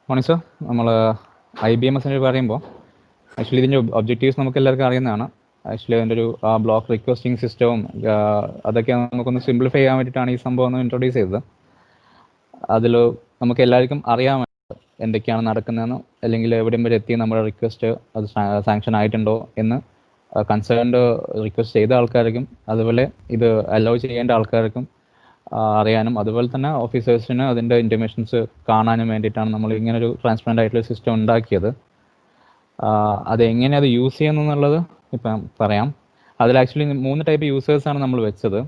Morning sir. നമ്മൾ IBMS പറയുമ്പോൾ actually ഇതിൻ്റെ ഒബ്ജക്റ്റീവ്സ് നമുക്ക് എല്ലാവർക്കും അറിയുന്നതാണ്. ആക്ച്വലി അതിൻ്റെ ഒരു ബ്ലോക്ക് റിക്വസ്റ്റിംഗ് സിസ്റ്റവും അതൊക്കെ നമുക്കൊന്ന് സിംപ്ലിഫൈ ചെയ്യാൻ വേണ്ടിയിട്ടാണ് ഈ സംഭവം ഒന്ന് ഇൻട്രൊഡ്യൂസ് ചെയ്തത്. അതിൽ നമുക്ക് എല്ലാവർക്കും അറിയാൻ എന്തൊക്കെയാണ് നടക്കുന്നതെന്ന്, അല്ലെങ്കിൽ എവിടെയും വരെ എത്തി നമ്മുടെ റിക്വസ്റ്റ് അത് സാങ്ഷൻ ആയിട്ടുണ്ടോ എന്ന് കൺസേൺഡ് റിക്വസ്റ്റ് ചെയ്ത ആൾക്കാർക്കും അതുപോലെ ഇത് അലോ ചെയ്യേണ്ട ആൾക്കാർക്കും അറിയാനും, അതുപോലെ തന്നെ ഓഫീസേഴ്സിന് അതിൻ്റെ ഇൻറ്റിമേഷൻസ് കാണാനും വേണ്ടിയിട്ടാണ് നമ്മൾ ഇങ്ങനൊരു ട്രാൻസ്പെറൻ്റ് ആയിട്ടുള്ള സിസ്റ്റം ഉണ്ടാക്കിയത്. അതെങ്ങനെ അത് യൂസ് ചെയ്യുന്നുള്ളത് ഇപ്പം പറയാം. അതിൽ ആക്ച്വലി 3 ടൈപ്പ് യൂസേഴ്സാണ് നമ്മൾ വെച്ചത്.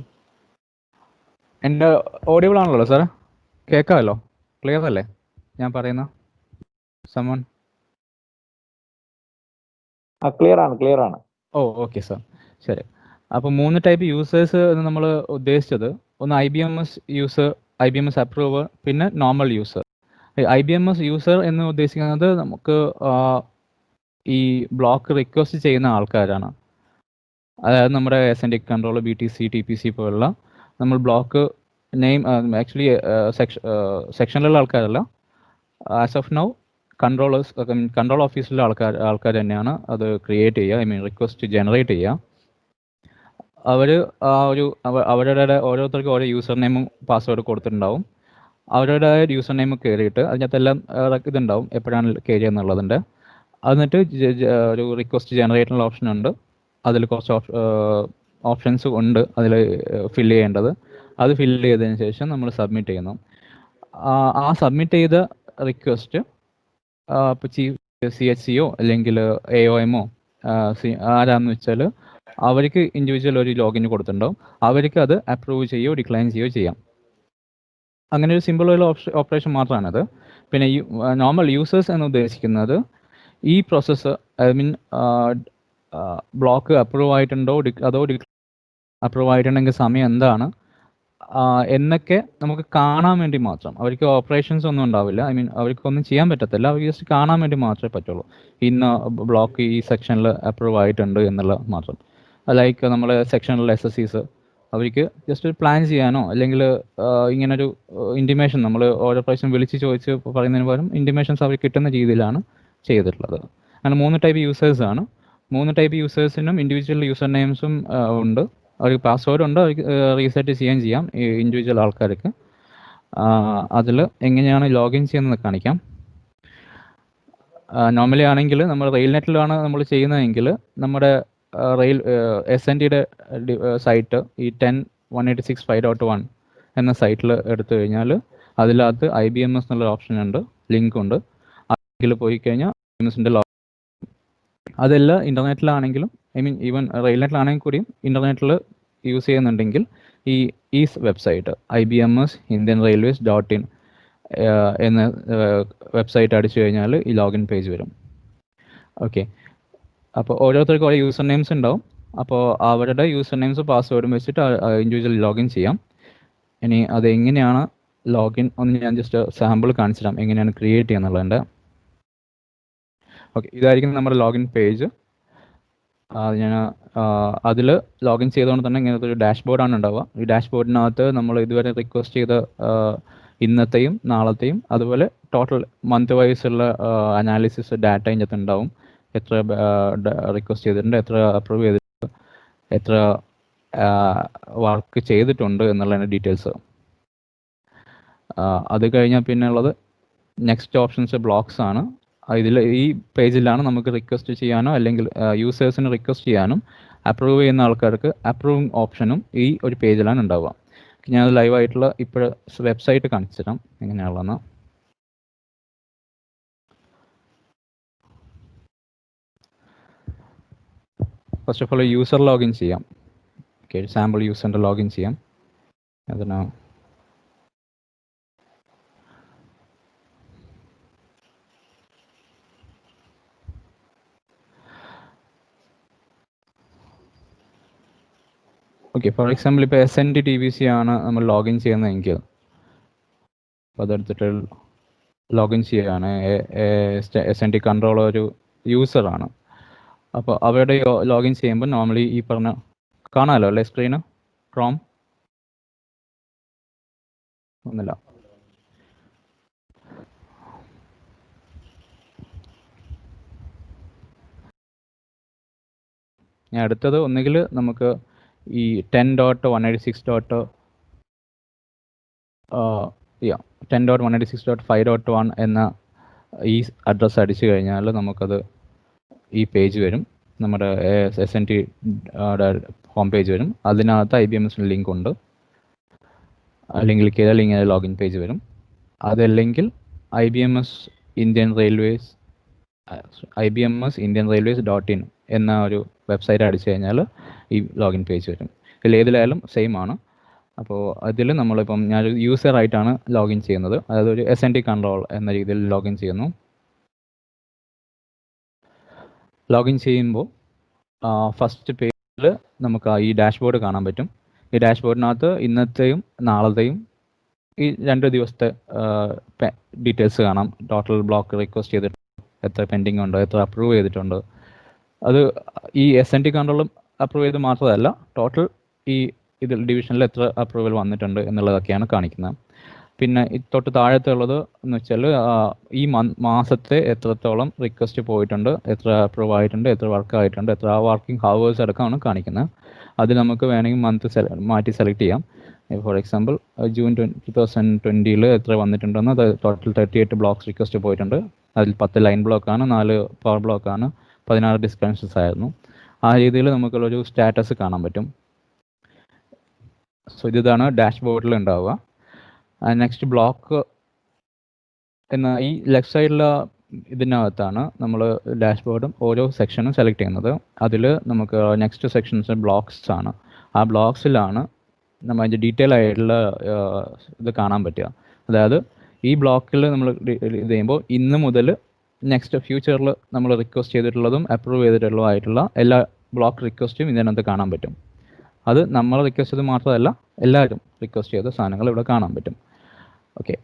എൻ്റെ ഓഡിയബിൾ ആണല്ലോ സാർ? കേൾക്കാമല്ലോ? ക്ലിയർ അല്ലേ ഞാൻ പറയുന്ന? സമോൺ? ക്ലിയർ ആണ്. ഓക്കെ സാർ, ശരി. അപ്പോൾ 3 ടൈപ്പ് യൂസേഴ്സ് എന്ന് നമ്മൾ ഉദ്ദേശിച്ചത്, ഒന്ന് IBMS യൂസർ, IBMS അപ്രൂവർ, പിന്നെ നോർമൽ യൂസർ. IBMS യൂസർ എന്ന് ഉദ്ദേശിക്കുന്നത് നമുക്ക് ഈ ബ്ലോക്ക് റിക്വസ്റ്റ് ചെയ്യുന്ന ആൾക്കാരാണ്. അതായത് നമ്മുടെ SND കൺട്രോൾ, BTC, TPC പോലുള്ള നമ്മൾ ബ്ലോക്ക് നെയിം ആക്ച്വലി സെക്ഷനിലുള്ള ആൾക്കാരല്ല. ആസ് ഓഫ് നൗ കൺട്രോൾ ഓഫീസിലെ ആൾക്കാർ തന്നെയാണ് അത് ക്രിയേറ്റ് ചെയ്യുക, റിക്വസ്റ്റ് ജനറേറ്റ് ചെയ്യുക. അവർ അവരുടെ ഓരോരുത്തർക്കും ഓരോ യൂസർ നെയിമും പാസ്വേഡ് കൊടുത്തിട്ടുണ്ടാവും. അവരുടെ യൂസർ നെയിം കയറിയിട്ട് അതിനകത്തെല്ലാം ഇതുണ്ടാവും എപ്പോഴാണ് കയറിയ എന്നുള്ളതിൻ്റെ. എന്നിട്ട് ഒരു റിക്വസ്റ്റ് ജനറേറ്റുള്ള ഓപ്ഷൻ ഉണ്ട്. അതിൽ കുറച്ച് ഓപ്ഷൻസ് ഉണ്ട് അതിൽ ഫില്ല് ചെയ്യേണ്ടത്. അത് ഫില്ല് ചെയ്തതിന് ശേഷം നമ്മൾ സബ്മിറ്റ് ചെയ്യുന്നു. ആ സബ്മിറ്റ് ചെയ്ത റിക്വസ്റ്റ് ഇപ്പോൾ CHCO അല്ലെങ്കിൽ AOMO ആരാന്ന് വെച്ചാൽ അവർക്ക് ഇൻഡിവിജ്വൽ ഒരു ലോഗിന് കൊടുത്തിട്ടുണ്ടാവും. അവർക്ക് അത് അപ്രൂവ് ചെയ്യുകയോ ഡിക്ലൈൻ ചെയ്യുകയോ ചെയ്യാം. അങ്ങനെ ഒരു സിമ്പിൾ ഓപ്പറേഷൻ മാത്രമാണത്. പിന്നെ ഈ നോർമൽ യൂസേഴ്സ് എന്ന് ഉദ്ദേശിക്കുന്നത് ഈ പ്രോസസ്സ് ബ്ലോക്ക് അപ്രൂവ് ആയിട്ടുണ്ടോ അതോ അപ്രൂവ് ആയിട്ടുണ്ടെങ്കിൽ സമയം എന്താണ് എന്നൊക്കെ നമുക്ക് കാണാൻ വേണ്ടി മാത്രം. അവർക്ക് ഓപ്പറേഷൻസ് ഒന്നും ഉണ്ടാവില്ല, അവർക്കൊന്നും ചെയ്യാൻ പറ്റത്തില്ല. അവർ ജസ്റ്റ് കാണാൻ വേണ്ടി മാത്രമേ പറ്റുള്ളൂ ഇന്ന ബ്ലോക്ക് ഈ സെക്ഷനിൽ അപ്രൂവ് ആയിട്ടുണ്ട് എന്നുള്ള മാത്രം. ലൈക്ക് നമ്മൾ സെക്ഷനിലുള്ള SSCs അവർക്ക് ജസ്റ്റ് പ്ലാൻ ചെയ്യാനോ അല്ലെങ്കിൽ ഇങ്ങനൊരു ഇൻറ്റിമേഷൻ നമ്മൾ ഓരോ പ്രാവശ്യം വിളിച്ച് ചോദിച്ച് പറയുന്നതിന് പകരം ഇൻറ്റിമേഷൻസ് അവർക്ക് കിട്ടുന്ന രീതിയിലാണ് ചെയ്തിട്ടുള്ളത്. അങ്ങനെ 3 ടൈപ്പ് യൂസേഴ്സാണ്. 3 ടൈപ്പ് യൂസേഴ്സിനും ഇൻഡിവിജ്വൽ യൂസർ നെയിംസും ഉണ്ട്. അവർക്ക് പാസ്വേഡ് ഉണ്ട്, അവർക്ക് റീസെറ്റ് ചെയ്യാം ഈ ഇൻഡിവിജ്വൽ ആൾക്കാർക്ക്. അതിൽ എങ്ങനെയാണ് ലോഗിൻ ചെയ്യുന്നത് കാണിക്കാം. നോർമലി ആണെങ്കിൽ നമ്മൾ റെയിൽനെറ്റിലാണ് നമ്മൾ ചെയ്യുന്നതെങ്കിൽ നമ്മുടെ SNDയുടെ സൈറ്റ് ഈ 10.186.5.1 എന്ന സൈറ്റിൽ എടുത്തു കഴിഞ്ഞാൽ അതിനകത്ത് IBMS എന്നുള്ള ഓപ്ഷൻ ഉണ്ട്, ലിങ്ക് ഉണ്ട്. അതിൽ പോയി കഴിഞ്ഞാൽ IBMSൻ്റെ അതെല്ലാം ഇൻ്റർനെറ്റിലാണെങ്കിലും ഈവൻ റെയിൽനെറ്റിലാണെങ്കിൽ കൂടിയും ഇൻ്റർനെറ്റിൽ യൂസ് ചെയ്യുന്നുണ്ടെങ്കിൽ ഈ വെബ്സൈറ്റ് IBMS Indian Railways.in എന്ന വെബ്സൈറ്റ് അടിച്ചു കഴിഞ്ഞാൽ ഈ ലോഗിൻ പേജ് വരും. ഓക്കെ, അപ്പോൾ ഓരോരുത്തർക്കും ഓരോ യൂസർ നെയിംസ് ഉണ്ടാവും. അപ്പോൾ അവരുടെ യൂസർ നെയിംസ് പാസ്വേഡും വെച്ചിട്ട് ഇൻഡിവിജ്വൽ ലോഗിൻ ചെയ്യാം. ഇനി അതെങ്ങനെയാണ് ലോഗിൻ ഒന്ന് ഞാൻ ജസ്റ്റ് സാമ്പിൾ കാണിച്ചു തരാം, എങ്ങനെയാണ് ക്രിയേറ്റ് ചെയ്യുന്നുള്ളതിൻ്റെ. ഓക്കെ, ഇതായിരിക്കും നമ്മുടെ ലോഗിൻ പേജ്. ഞാൻ അതിൽ ലോഗിൻ ചെയ്തുകൊണ്ട് തന്നെ ഇങ്ങനത്തെ ഒരു ഡാഷ്ബോർഡാണ് ഉണ്ടാവുക. ഈ ഡാഷ്ബോർഡിനകത്ത് നമ്മൾ ഇതുവരെ റിക്വസ്റ്റ് ചെയ്ത ഇന്നത്തെയും നാളത്തെയും അതുപോലെ ടോട്ടൽ മന്ത് വൈസുള്ള അനാലിസിസ് ഡാറ്റ ഇതിനകത്ത് ഉണ്ടാവും. എത്ര റിക്വസ്റ്റ് ചെയ്തിട്ടുണ്ട്, എത്ര അപ്രൂവ് ചെയ്തിട്ടുണ്ട്, എത്ര വർക്ക് ചെയ്തിട്ടുണ്ട് എന്നുള്ളതിൻ്റെ ഡീറ്റെയിൽസ്. അത് കഴിഞ്ഞാൽ പിന്നെ ഉള്ളത് നെക്സ്റ്റ് ഓപ്ഷൻസ് ബ്ലോക്സ് ആണ്. ഈ പേജിലാണ് നമുക്ക് റിക്വസ്റ്റ് ചെയ്യാനോ അല്ലെങ്കിൽ യൂസേഴ്സിന് റിക്വസ്റ്റ് ചെയ്യാനും അപ്രൂവ് ചെയ്യുന്ന ആൾക്കാർക്ക് അപ്രൂവിങ് ഓപ്ഷനും ഈ ഒരു പേജിലാണ് ഉണ്ടാവുക. ഞാനത് ലൈവായിട്ടുള്ള ഇപ്പോൾ വെബ്സൈറ്റ് കാണിച്ചു തരാം എങ്ങനെയാണെന്ന്. First of all user login ചെയ്യാം. ഓക്കെ, സാമ്പിൾ യൂസറിൻ്റെ ലോഗിൻ ചെയ്യാം. അതിന് ഓക്കെ, ഫോർ എക്സാമ്പിൾ ഇപ്പോൾ SND TPC ആണ് നമ്മൾ ലോഗിൻ ചെയ്യുന്നതെങ്കിൽ അപ്പോൾ അതെടുത്തിട്ട് ലോഗിൻ ചെയ്യുകയാണ്. SND കൺട്രോൾ ഒരു യൂസറാണ്. അപ്പോൾ അവരുടെ ലോഗിൻ ചെയ്യുമ്പോൾ നോർമലി ഈ പറഞ്ഞ കാണാമല്ലോ അല്ലേ സ്ക്രീന്? ക്രോം ഒന്നുമില്ല. ഞാൻ അടുത്തത് ഒന്നുകിൽ നമുക്ക് ഈ 10.186. 10.186.5.1 എന്ന ഈ അഡ്രസ്സ് അടിച്ചു കഴിഞ്ഞാൽ നമുക്കത് ഈ പേജ് വരും, നമ്മുടെ SNT ഹോം പേജ് വരും. അതിനകത്ത് IBMS ലിങ്ക് ഉണ്ട്. അല്ലെങ്കിൽ കയറി ഇങ്ങനെ ലോഗിൻ പേജ് വരും. അതല്ലെങ്കിൽ IBMS Indian Railways.in എന്ന ഒരു വെബ്സൈറ്റ് അടിച്ചു കഴിഞ്ഞാൽ ഈ ലോഗിൻ പേജ് വരും. ഇതിൽ ഏതിലായാലും സെയിം ആണ്. അപ്പോൾ അതിൽ നമ്മളിപ്പം ഞാനൊരു യൂസറായിട്ടാണ് ലോഗിൻ ചെയ്യുന്നത്, അതായത് ഒരു SNT കൺട്രോൾ എന്ന രീതിയിൽ ലോഗിൻ ചെയ്യുന്നു. ലോഗിൻ ചെയ്യുമ്പോൾ ഫസ്റ്റ് പേജിൽ നമുക്ക് ഈ ഡാഷ്ബോർഡ് കാണാൻ പറ്റും. ഈ ഡാഷ്ബോർഡിനകത്ത് ഇന്നത്തെയും നാളത്തെയും ഈ 2 ദിവസത്തെ ഡീറ്റെയിൽസ് കാണാം. ടോട്ടൽ ബ്ലോക്ക് റിക്വസ്റ്റ് ചെയ്തിട്ടുണ്ട്, എത്ര പെൻഡിങ് ഉണ്ട്, എത്ര അപ്രൂവ് ചെയ്തിട്ടുണ്ട്. അത് ഈ SNT കൺട്രോളും അപ്രൂവ് ചെയ്ത് മാത്രമല്ല, ടോട്ടൽ ഈ ഇതിൽ ഡിവിഷനിൽ എത്ര അപ്രൂവൽ വന്നിട്ടുണ്ട് എന്നുള്ളതൊക്കെയാണ് കാണിക്കുന്നത്. പിന്നെ തൊട്ട് താഴത്തെ ഉള്ളത് എന്ന് വെച്ചാൽ ഈ മാസത്തെ എത്രത്തോളം റിക്വസ്റ്റ് പോയിട്ടുണ്ട്, എത്ര അപ്രൂവ് ആയിട്ടുണ്ട്, എത്ര വർക്ക് ആയിട്ടുണ്ട്, എത്ര വർക്കിംഗ് ഹവേഴ്സ് അടക്കമാണ് കാണിക്കുന്നത്. അത് നമുക്ക് വേണമെങ്കിൽ മന്ത് മാറ്റി സെലക്ട് ചെയ്യാം. ഫോർ എക്സാമ്പിൾ ജൂൺ 2020 എത്ര വന്നിട്ടുണ്ടെന്ന്, അത് ടോട്ടൽ 38 ബ്ലോക്സ് റിക്വസ്റ്റ് പോയിട്ടുണ്ട്. അതിൽ 10 ലൈൻ ബ്ലോക്കാണ്, 4 പവർ ബ്ലോക്കാണ്, 16 ഡിസ്കണക്ഷൻസ് ആയിരുന്നു. ആ രീതിയിൽ നമുക്കുള്ളൊരു സ്റ്റാറ്റസ് കാണാൻ പറ്റും. സോ ഇതാണ് ഡാഷ്ബോർഡിൽ ഉണ്ടാവുക. നെക്സ്റ്റ് ബ്ലോക്ക് എന്ന ഈ ലെഫ്റ്റ് സൈഡിലെ ഇതിനകത്താണ് നമ്മൾ ഡാഷ്ബോർഡും ഓരോ സെക്ഷനും സെലക്ട് ചെയ്യുന്നത്. അതിൽ നമുക്ക് നെക്സ്റ്റ് സെക്ഷൻസ് ബ്ലോക്സ് ആണ്. ആ ബ്ലോക്സിലാണ് നമ്മൾ അതിൻ്റെ ഡീറ്റെയിൽ ആയിട്ടുള്ള ഇത് കാണാൻ പറ്റുക. അതായത് ഈ ബ്ലോക്കിൽ നമ്മൾ ഇത് ചെയ്യുമ്പോൾ ഇന്ന് മുതൽ നെക്സ്റ്റ് ഫ്യൂച്ചറിൽ നമ്മൾ റിക്വസ്റ്റ് ചെയ്തിട്ടുള്ളതും അപ്രൂവ് ചെയ്തിട്ടുള്ളതുമായിട്ടുള്ള എല്ലാ ബ്ലോക്ക് റിക്വസ്റ്റും ഇതിനകത്ത് കാണാൻ പറ്റും. അത് നമ്മൾ റിക്വസ്റ്റ് ചെയ്ത് മാത്രമല്ല, എല്ലാവരും റിക്വസ്റ്റ് ചെയ്ത സാധനങ്ങൾ ഇവിടെ കാണാൻ പറ്റും. ഓക്കെ,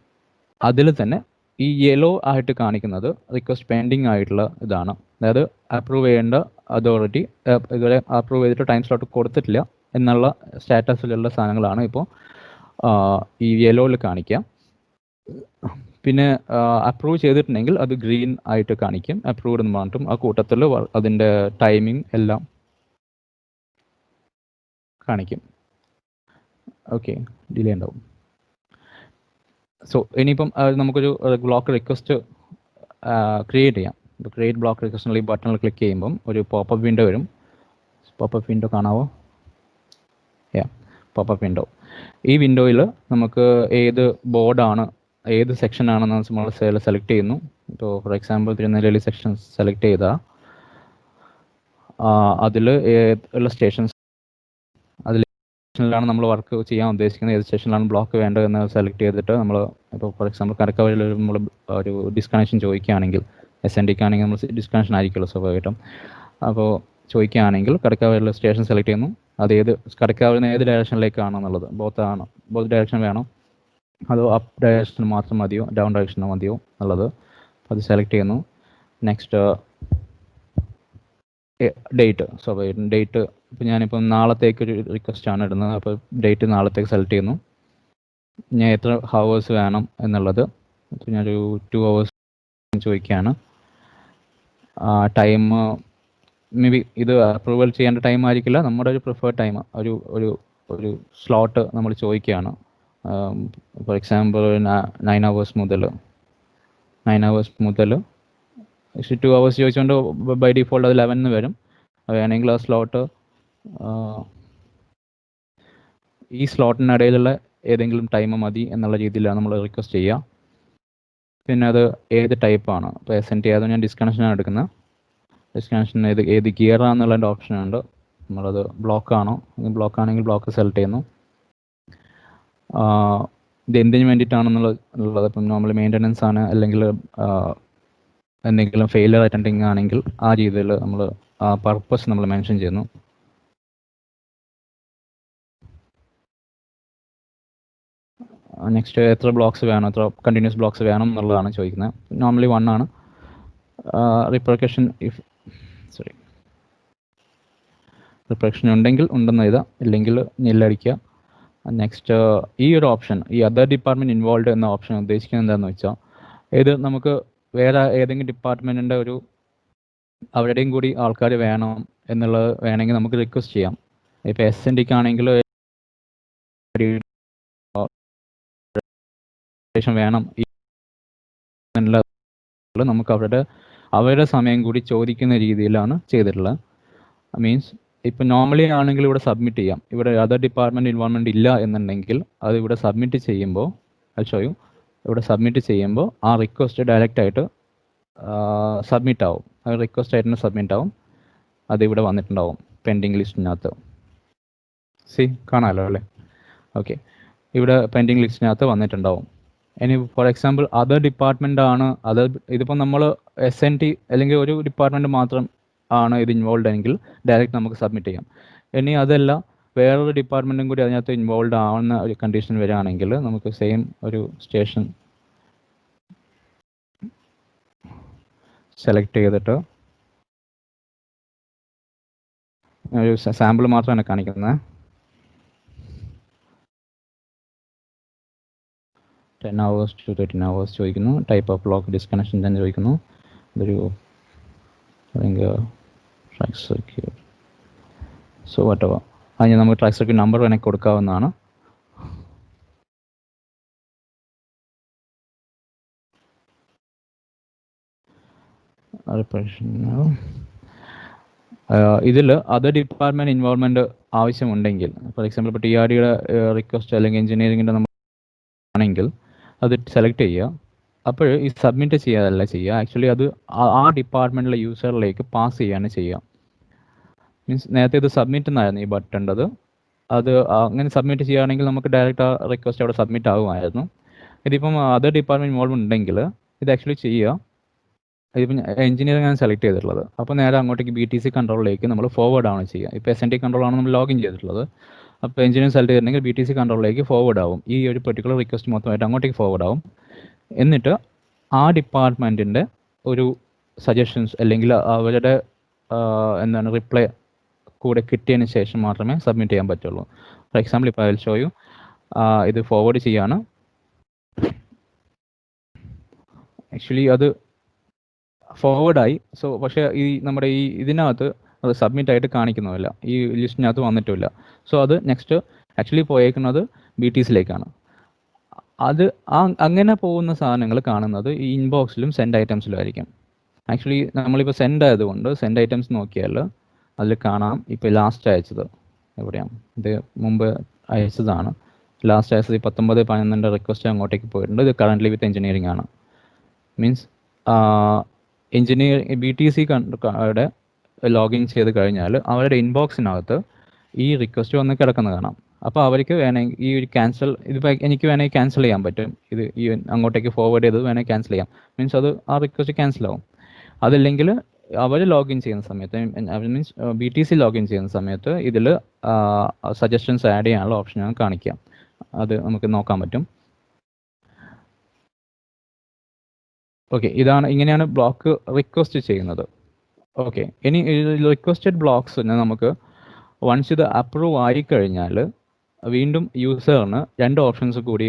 അതിൽ തന്നെ ഈ യെല്ലോ ആയിട്ട് കാണിക്കുന്നത് റിക്വസ്റ്റ് പെൻഡിങ് ആയിട്ടുള്ള ഇതാണ്. അതായത് അപ്രൂവ് ചെയ്യേണ്ട അതോറിറ്റി ഇതുവരെ അപ്രൂവ് ചെയ്തിട്ട് ടൈം സ്ലോട്ട് കൊടുത്തിട്ടില്ല എന്നുള്ള സ്റ്റാറ്റസിലുള്ള സാധനങ്ങളാണ് ഇപ്പോൾ ഈ യെല്ലോയിൽ കാണിക്കുക. പിന്നെ അപ്രൂവ് ചെയ്തിട്ടുണ്ടെങ്കിൽ അത് ഗ്രീൻ ആയിട്ട് കാണിക്കും, അപ്രൂവ്ഡ് എന്ന് പറഞ്ഞിട്ടും. ആ കൂട്ടത്തിൽ അതിൻ്റെ ടൈമിംഗ് എല്ലാം കാണിക്കും. ഓക്കെ, ഡിലേ ഉണ്ടാവും. സോ ഇനിയിപ്പം നമുക്കൊരു ബ്ലോക്ക് റിക്വസ്റ്റ് ക്രിയേറ്റ് ചെയ്യാം. ഇപ്പോൾ ക്രിയേറ്റ് ബ്ലോക്ക് റിക്വസ്റ്റ് ഈ ബട്ടണിൽ ക്ലിക്ക് ചെയ്യുമ്പം ഒരു പോപ്പപ്പ് വിൻഡോ വരും. പോപ്പപ്പ് വിൻഡോ കാണാവോ? Popup window. ഈ വിൻഡോയിൽ നമുക്ക് ഏത് ബോർഡാണ്, ഏത് സെക്ഷനാണെന്ന് നമ്മൾ സെലക്ട് ചെയ്യുന്നു. ഇപ്പോൾ for example Thirunelli section select ചെയ്താൽ അതിൽ ഉള്ള സ്റ്റേഷൻസ്, അതിൽ സ്റ്റേഷനിലാണ് നമ്മൾ വർക്ക് ചെയ്യാൻ ഉദ്ദേശിക്കുന്നത്, ഏത് സ്റ്റേഷനിലാണ് ബ്ലോക്ക് വേണ്ടത് എന്ന് സെലക്ട് ചെയ്തിട്ട് നമ്മൾ ഇപ്പോൾ ഫോർ എക്സാമ്പിൾ കരക്കവഴിയിൽ നമ്മൾ ഒരു ഡിസ്കണക്ഷൻ ചോദിക്കുകയാണെങ്കിൽ, SNTക്ക് ആണെങ്കിൽ നമ്മൾ ഡിസ്കണക്ഷൻ ആയിരിക്കുമല്ലോ സ്വാഭാവികമായിട്ടും. അപ്പോൾ ചോദിക്കുകയാണെങ്കിൽ കരക്കവഴിയിലുള്ള സ്റ്റേഷൻ സെലക്ട് ചെയ്യുന്നു. അത് കരക്കവഴിയിൽ ഏത് ഡയറക്ഷനിലേക്കാണെന്നുള്ളത്, ബോത്ത് ഡയറക്ഷൻ വേണോ അതോ അപ്പ് ഡയറക്ഷൻ മാത്രം മതിയോ, ഡൗൺ ഡയറക്ഷൻ മതിയോ എന്നുള്ളത് അത് സെലക്ട് ചെയ്യുന്നു. നെക്സ്റ്റ് ഡേറ്റ്, സ്വാഭാവികം ഡേറ്റ്. ഇപ്പോൾ ഞാനിപ്പം നാളത്തേക്കൊരു റിക്വസ്റ്റാണ് ഇടുന്നത്, അപ്പോൾ ഡേറ്റ് നാളത്തേക്ക് സെലക്ട് ചെയ്യുന്നു. ഞാൻ എത്ര ഹവേഴ്സ് വേണം എന്നുള്ളത്, അപ്പോൾ ഞാനൊരു 2 hours ചോദിക്കുകയാണ്. ടൈം മേ ബി ഇത് അപ്രൂവൽ ചെയ്യേണ്ട ടൈം ആയിരിക്കില്ല, നമ്മുടെ ഒരു പ്രിഫേർഡ് ടൈം, ഒരു സ്ലോട്ട് നമ്മൾ ചോദിക്കുകയാണ്. ഫോർ എക്സാമ്പിൾ 9 hours മുതൽ 2 hours ചോദിച്ചുകൊണ്ട് ബൈ ഡിഫോൾട്ട് അത് 11 വരും. വേണമെങ്കിൽ ആ സ്ലോട്ട് ഈ സ്ലോട്ടിനിടയിലുള്ള ഏതെങ്കിലും ടൈം മതി എന്നുള്ള രീതിയിലാണ് നമ്മൾ റിക്വസ്റ്റ് ചെയ്യുക. പിന്നെ അത് ഏത് ടൈപ്പാണ്, ഇപ്പോൾ SNT ആയതുകൊണ്ട് ഞാൻ ഡിസ്കണക്ഷനാണ് എടുക്കുന്നത്. ഡിസ്കണക്ഷൻ ഏത് ഗിയറാണെന്നുള്ളതിൻ്റെ ഓപ്ഷനുണ്ട്. നമ്മളത് ബ്ലോക്കാണോ, ബ്ലോക്കാണെങ്കിൽ ബ്ലോക്ക് സെലക്ട് ചെയ്യുന്നു. ഇത് എന്തിനു വേണ്ടിയിട്ടാണെന്നുള്ളത്, ഇപ്പം നോർമൽ മെയിൻ്റനൻസ് ആണ്, അല്ലെങ്കിൽ എന്തെങ്കിലും ഫെയിലിയർ അറ്റൻഡിങ് ആണെങ്കിൽ ആ രീതിയിൽ നമ്മൾ ആ പർപ്പസ് നമ്മൾ മെൻഷൻ ചെയ്യുന്നു. നെക്സ്റ്റ് എത്ര ബ്ലോക്സ് വേണം, എത്ര കണ്ടിന്യൂസ് ബ്ലോക്സ് വേണം എന്നുള്ളതാണ് ചോദിക്കുന്നത്. നോർമലി 1 ആണ്. റിപ്രൊക്കേഷൻ ഉണ്ടെങ്കിൽ ഉണ്ടെന്ന് എഴുതാം, ഇല്ലെങ്കിൽ നെല്ലടിക്കുക. നെക്സ്റ്റ് ഈ ഒരു ഓപ്ഷൻ, ഈ അതർ ഡിപ്പാർട്ട്മെൻറ്റ് ഇൻവോൾവ് എന്ന ഓപ്ഷൻ ഉദ്ദേശിക്കുന്നത് എന്താണെന്ന് വെച്ചാൽ, ഇത് നമുക്ക് വേറെ ഏതെങ്കിലും ഡിപ്പാർട്ട്മെൻറ്റിൻ്റെ അവരുടെയും കൂടി ആൾക്കാർ വേണം എന്നുള്ളത് വേണമെങ്കിൽ നമുക്ക് റിക്വസ്റ്റ് ചെയ്യാം. ഇപ്പോൾ SNDക്ക് ആണെങ്കിൽ വേണം എന്നുള്ള നമുക്ക് അവരുടെ സമയം കൂടി ചോദിക്കുന്ന രീതിയിലാണ് ചെയ്തിട്ടുള്ളത്. മീൻസ് ഇപ്പം നോർമലി ആണെങ്കിൽ ഇവിടെ സബ്മിറ്റ് ചെയ്യാം. ഇവിടെ അതർ ഡിപ്പാർട്ട്മെൻറ്റ് ഇൻവോൾവ്മെൻറ്റ് ഇല്ല എന്നുണ്ടെങ്കിൽ അത് ഇവിടെ സബ്മിറ്റ് ചെയ്യുമ്പോൾ ഇവിടെ സബ്മിറ്റ് ചെയ്യുമ്പോൾ ആ റിക്വസ്റ്റ് ഡയറക്റ്റായിട്ട് സബ്മിറ്റ് ആവും. ആ റിക്വസ്റ്റ് ആയിട്ട് സബ്മിറ്റ് ആവും. അതിവിടെ വന്നിട്ടുണ്ടാവും പെൻഡിങ് ലിസ്റ്റിനകത്ത്. കാണാമല്ലോ അല്ലേ? ഓക്കെ, ഇവിടെ പെൻഡിങ് ലിസ്റ്റിനകത്ത് വന്നിട്ടുണ്ടാവും. ഇനി ഫോർ എക്സാമ്പിൾ അതർ ഡിപ്പാർട്ട്മെൻ്റ് ആണ്, ഇതിപ്പോൾ നമ്മൾ SNT അല്ലെങ്കിൽ ഒരു ഡിപ്പാർട്ട്മെൻറ്റ് മാത്രം ആണ് ഇത് ഇൻവോൾവ് എങ്കിൽ ഡയറക്റ്റ് നമുക്ക് സബ്മിറ്റ് ചെയ്യാം. ഇനി അതല്ല വേറൊരു ഡിപ്പാർട്ട്മെൻറ്റും കൂടി അതിനകത്ത് ഇൻവോൾവ് ആവുന്ന ഒരു കണ്ടീഷൻ വരികയാണെങ്കിൽ നമുക്ക് സെയിം ഒരു സ്റ്റേഷൻ സെലക്ട് ചെയ്തിട്ട് ഒരു സാമ്പിൾ മാത്രമാണ് കാണിക്കുന്നത്. 10 hours to 13 hours ചോദിക്കുന്നു. ടൈപ്പ് ഓഫ് ബ്ലോക്ക് ഡിസ്കണക്ഷൻ തന്നെ ചോദിക്കുന്നു. ഇതൊരു ട്രാക്ക് സർക്യൂട്ട്. സോ വട്ടവ അതിന് നമുക്ക് ട്രാക്ക് സർക്യൂട്ട് നമ്പർ വേണമെങ്കിൽ കൊടുക്കാവുന്നതാണ്. ഇതിൽ അതർ ഡിപ്പാർട്ട്മെൻറ്റ് ഇൻവോൾവ്മെൻറ്റ് ആവശ്യമുണ്ടെങ്കിൽ, ഫോർ എക്സാമ്പിൾ ഇപ്പോൾ TRDയുടെ റിക്വസ്റ്റ് അല്ലെങ്കിൽ എഞ്ചിനീയറിങ്ങിൻ്റെ നമ്മൾ ആണെങ്കിൽ അത് സെലക്ട് ചെയ്യുക. അപ്പോൾ ഈ സബ്മിറ്റ് ചെയ്യാതല്ല ചെയ്യുക, ആക്ച്വലി അത് ആ ഡിപ്പാർട്ട്മെൻറ്റിലെ യൂസറിലേക്ക് പാസ് ചെയ്യാണ് ചെയ്യുക. മീൻസ് നേരത്തെ ഇത് സബ്മിറ്റ് എന്നായിരുന്നു ഈ ബട്ടണ്ടത്. അത് അങ്ങനെ സബ്മിറ്റ് ചെയ്യുകയാണെങ്കിൽ നമുക്ക് ഡയറക്റ്റ് ആ റിക്വസ്റ്റ് അവിടെ സബ്മിറ്റ് ആകുമായിരുന്നു. ഇതിപ്പം അതർ ഡിപ്പാർട്ട്മെൻറ്റ് ഇൻവോൾവ്മെൻറ്റ് ഉണ്ടെങ്കിൽ ഇത് ആക്ച്വലി ചെയ്യുക. ഇതിപ്പം എഞ്ചിനീയറിംഗ് ആണ് സെലക്ട് ചെയ്തിട്ടുള്ളത്. അപ്പോൾ നേരെ അങ്ങോട്ടേക്ക് BTC കൺട്രോളിലേക്ക് നമ്മൾ ഫോർവേഡ് ആണ് ചെയ്യുക. ഇപ്പോൾ SNT കൺട്രോളാണ് നമ്മൾ ലോഗിൻ ചെയ്തിട്ടുള്ളത്. അപ്പോൾ എഞ്ചിനീയറിംഗ് സെലക്ട് ചെയ്തിട്ടുണ്ടെങ്കിൽ BTC കൺട്രോളിലേക്ക് ഫോർവേഡ് ആവും. ഈ ഒരു പെർട്ടിക്കുലർ റിക്വസ്റ്റ് മൊത്തമായിട്ട് അങ്ങോട്ടേക്ക് ഫോർവേഡ് ആവും. എന്നിട്ട് ആ ഡിപ്പാർട്ട്മെൻറ്റിൻ്റെ ഒരു സജഷൻസ് അല്ലെങ്കിൽ അവരുടെ റിപ്ലൈ കൂടെ കിട്ടിയതിന് ശേഷം മാത്രമേ സബ്മിറ്റ് ചെയ്യാൻ പറ്റുള്ളൂ. ഫോർ എക്സാമ്പിൾ ഇപ്പോൾ അതിൽ ഷോ യു ഇത് ഫോർവേഡ് ചെയ്യാണ്. ആക്ച്വലി അത് ഫോർവേഡായി. സോ പക്ഷേ നമ്മുടെ ഇതിനകത്ത് അത് സബ്മിറ്റ് ആയിട്ട് കാണിക്കുന്നുമില്ല, ഈ ലിസ്റ്റിനകത്ത് വന്നിട്ടുമില്ല. സോ അത് നെക്സ്റ്റ് ആക്ച്വലി പോയേക്കുന്നത് BTCയിലേക്കാണ്. അത് അങ്ങനെ പോകുന്ന സാധനങ്ങൾ കാണുന്നത് ഈ ഇൻബോക്സിലും സെൻഡ് ഐറ്റംസിലും ആയിരിക്കും. ആക്ച്വലി നമ്മളിപ്പോൾ സെൻഡ് ആയതുകൊണ്ട് സെൻഡ് ഐറ്റംസ് നോക്കിയാൽ അതിൽ കാണാം ഇപ്പോൾ ലാസ്റ്റ് അയച്ചത് എവിടെയാണ്, ഇത് മുമ്പ് അയച്ചതാണ്. ലാസ്റ്റ് അയച്ചത് 19/11 റിക്വസ്റ്റ് അങ്ങോട്ടേക്ക് പോയിട്ടുണ്ട്. ഇത് കറൻ്റ്ലി വിത്ത് എഞ്ചിനീയറിംഗ് ആണ്. മീൻസ് BTC യുടെ ലോഗിൻ ചെയ്ത് കഴിഞ്ഞാൽ അവരുടെ ഇൻബോക്സിനകത്ത് ഈ റിക്വസ്റ്റ് വന്ന് കിടക്കുന്നത് കാണാം. അപ്പോൾ അവർക്ക് വേണമെങ്കിൽ ഈ ഒരു ഇതിപ്പോൾ എനിക്ക് വേണമെങ്കിൽ ക്യാൻസൽ ചെയ്യാൻ പറ്റും. ഇത് ഈ അങ്ങോട്ടേക്ക് ഫോർവേഡ് ചെയ്തത് വേണമെങ്കിൽ ക്യാൻസൽ ചെയ്യാം. മീൻസ് അത് ആ റിക്വസ്റ്റ് ക്യാൻസൽ ആവും. അതല്ലെങ്കിൽ അവർ ലോഗിൻ ചെയ്യുന്ന സമയത്ത്, മീൻസ് BTC ലോഗിൻ ചെയ്യുന്ന സമയത്ത് ഇതിൽ സജഷൻസ് ആഡ് ചെയ്യാനുള്ള ഓപ്ഷനാണ് കാണിക്കുക. അത് നമുക്ക് നോക്കാൻ പറ്റും. ഓക്കെ, ഇങ്ങനെയാണ് ബ്ലോക്ക് റിക്വസ്റ്റ് ചെയ്യുന്നത്. ഓക്കെ, ഇനി റിക്വസ്റ്റഡ് ബ്ലോക്സ് നമുക്ക് വൺസ് ഇത് അപ്രൂവ് ആയിക്കഴിഞ്ഞാൽ വീണ്ടും യൂസറിന് 2 ഓപ്ഷൻസ് കൂടി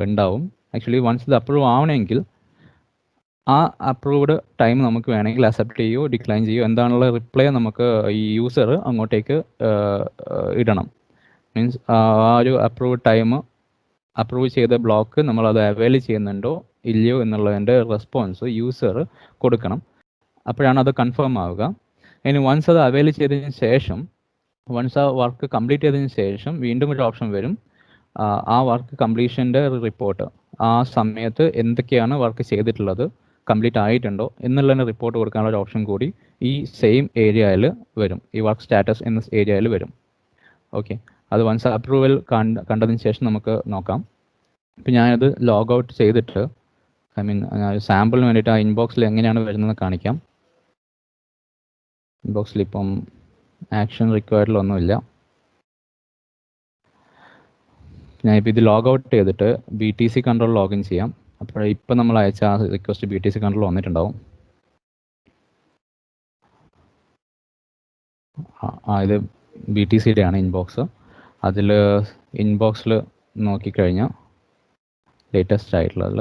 ഉണ്ടാവും. ആക്ച്വലി വൺസ് ഇത് അപ്രൂവ് ആവണമെങ്കിൽ ആ അപ്രൂവ്ഡ് ടൈം നമുക്ക് വേണമെങ്കിൽ അക്സെപ്റ്റ് ചെയ്യുകയോ ഡിക്ലൈൻ ചെയ്യുകയോ എന്താണുള്ള റിപ്ലൈ നമുക്ക് ഈ യൂസർ അങ്ങോട്ടേക്ക് ഇടണം. മീൻസ് ആ ഒരു അപ്രൂവ്ഡ് ടൈം, അപ്രൂവ് ചെയ്ത ബ്ലോക്ക് നമ്മളത് അവൈൽ ചെയ്യുന്നുണ്ടോ ഇല്ലയോ എന്നുള്ളതിൻ്റെ റെസ്പോൺസ് യൂസർ കൊടുക്കണം. അപ്പോഴാണ് അത് കൺഫേം ആവുക. ഇനി വൺസ് അത് അവൈൽ ചെയ്തതിന് ശേഷം, വൺസ് ആ വർക്ക് കംപ്ലീറ്റ് ചെയ്തതിന് ശേഷം വീണ്ടും ഒരു ഓപ്ഷൻ വരും, ആ വർക്ക് കംപ്ലീഷൻ്റെ റിപ്പോർട്ട്, ആ സമയത്ത് എന്തൊക്കെയാണ് വർക്ക് ചെയ്തിട്ടുള്ളത്, കംപ്ലീറ്റ് ആയിട്ടുണ്ടോ എന്നുള്ളതിന് റിപ്പോർട്ട് കൊടുക്കാനുള്ള ഒരു ഓപ്ഷൻ കൂടി ഈ സെയിം ഏരിയയിൽ വരും, ഈ വർക്ക് സ്റ്റാറ്റസ് എന്ന ഏരിയയിൽ വരും. ഓക്കെ, അത് വൺസ് അപ്രൂവൽ കണ്ടതിന് ശേഷം നമുക്ക് നോക്കാം. ഇപ്പം ഞാനത് ലോഗ് ഔട്ട് ചെയ്തിട്ട് സാമ്പിളിന് വേണ്ടിയിട്ട് ആ ഇൻബോക്സിൽ എങ്ങനെയാണ് വരുന്നത് കാണിക്കാം. ഇൻബോക്സിൽ ഇപ്പം ആക്ഷൻ റിക്വയർഡിലൊന്നുമില്ല. ഞാനിപ്പോൾ ഇത് ലോഗ് ഔട്ട് ചെയ്തിട്ട് BTC കൺട്രോൾ ലോഗിൻ ചെയ്യാം. അപ്പോൾ ഇപ്പം നമ്മൾ അയച്ച ആ റിക്വസ്റ്റ് BTC കൺട്രോൾ വന്നിട്ടുണ്ടാവും. ഇത് BTCയുടെ ആണ് ഇൻബോക്സ്. അതിൽ ഇൻബോക്സിൽ നോക്കിക്കഴിഞ്ഞാൽ ലേറ്റസ്റ്റ് ആയിട്ടുള്ളതിൽ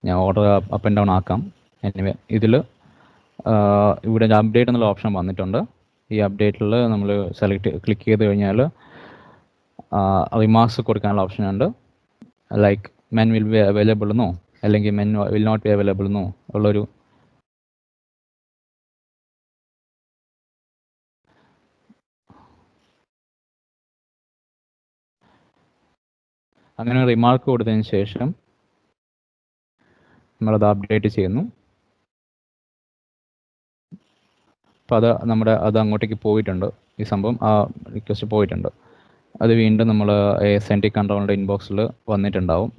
ഞാൻ ഓർഡർ അപ്പ് ആൻഡ് ഡൗൺ ആക്കാം. എനിവേ ഇതിൽ ഇവിടെ അപ്ഡേറ്റ് എന്നുള്ള ഓപ്ഷൻ വന്നിട്ടുണ്ട്. ഈ അപ്ഡേറ്റിൽ നമ്മൾ ക്ലിക്ക് ചെയ്ത് കഴിഞ്ഞാൽ റിമാർക്സ് കൊടുക്കാനുള്ള ഓപ്ഷൻ ഉണ്ട്. Like men will be available എന്നോ അല്ലെങ്കിൽ men will not be available എന്നോ ഉള്ളൊരു അങ്ങനെ റിമാർക്ക് കൊടുത്തതിന് ശേഷം നമ്മളത് അപ്ഡേറ്റ് ചെയ്യുന്നു. അപ്പോൾ അത് അങ്ങോട്ടേക്ക് പോയിട്ടുണ്ട്. ഈ സംഭവം ആ റിക്വസ്റ്റ് പോയിട്ടുണ്ട്. അത് വീണ്ടും നമ്മൾ ASNT കൺട്രോളിൻ്റെ ഇൻബോക്സിൽ വന്നിട്ടുണ്ടാവും.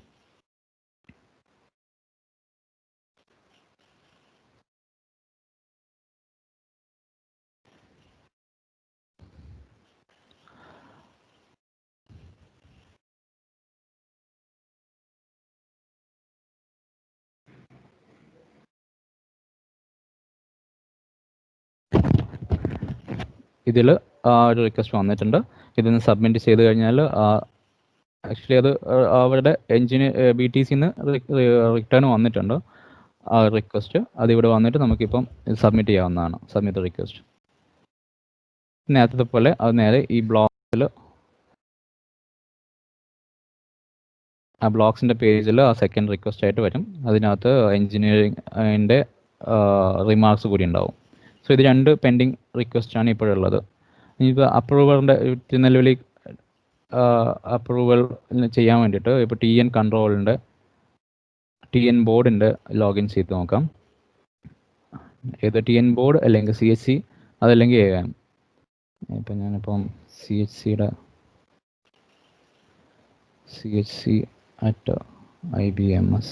ഇതിൽ ആ ഒരു റിക്വസ്റ്റ് വന്നിട്ടുണ്ട്. ഇതിന് സബ്മിറ്റ് ചെയ്ത് കഴിഞ്ഞാൽ ആക്ച്വലി അത് അവരുടെ BTCന്ന് റിട്ടേൺ വന്നിട്ടുണ്ട് ആ റിക്വസ്റ്റ്. അതിവിടെ വന്നിട്ട് നമുക്കിപ്പം സബ്മിറ്റ് ചെയ്യാവുന്നതാണ്. സബ്മിറ്റ് റിക്വസ്റ്റ് നേരത്തെ പോലെ അത് നേരെ ഈ ബ്ലോക്സിൽ ആ ബ്ലോക്സിൻ്റെ പേജിൽ ആ സെക്കൻഡ് റിക്വസ്റ്റ് ആയിട്ട് വരും. അതിനകത്ത് എഞ്ചിനീയറിംഗിൻ്റെ റിമാർക്സ് കൂടി ഉണ്ടാവും. സോ ഇത് 2 പെൻഡിങ് റിക്വസ്റ്റാണ് ഇപ്പോഴുള്ളത്. ഇനിയിപ്പോൾ അപ്രൂവറിൻ്റെ നിലവിൽ അപ്രൂവൽ ചെയ്യാൻ വേണ്ടിയിട്ട് ഇപ്പോൾ TN ബോർഡിൻ്റെ ലോഗിൻ ചെയ്ത് നോക്കാം. ഏത് TN ബോർഡ് അല്ലെങ്കിൽ CHC അതല്ലെങ്കിൽ AIM. ഇപ്പം ഞാനിപ്പം CHC@IBMS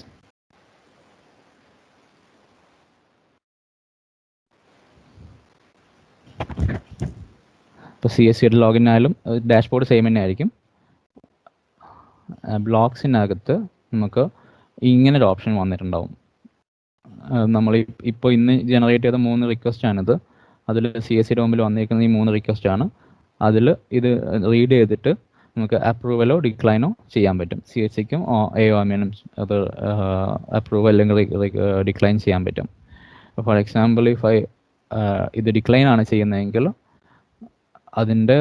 ഇപ്പോൾ CHCയുടെ ലോഗിൻ ആയാലും ഡാഷ്ബോർഡ് സെയിം തന്നെ ആയിരിക്കും. ബ്ലോക്സിനകത്ത് നമുക്ക് ഇങ്ങനൊരു ഓപ്ഷൻ വന്നിട്ടുണ്ടാവും. നമ്മൾ ഇപ്പോൾ ഇന്ന് ജനറേറ്റ് ചെയ്ത 3 റിക്വസ്റ്റാണിത്. അതിൽ CHCയുടെ മുമ്പിൽ വന്നിരിക്കുന്ന ഈ 3 റിക്വസ്റ്റാണ്. അതിൽ ഇത് റീഡ് ചെയ്തിട്ട് നമുക്ക് അപ്രൂവലോ ഡിക്ലൈനോ ചെയ്യാൻ പറ്റും. CHCക്കും AOMനും അത് അപ്രൂവൽ അല്ലെങ്കിൽ ഡിക്ലൈൻ ചെയ്യാൻ പറ്റും. ഫോർ എക്സാമ്പിൾ ഇത് ഡിക്ലൈൻ ആണ് ചെയ്യുന്നതെങ്കിൽ അതിൻ്റെ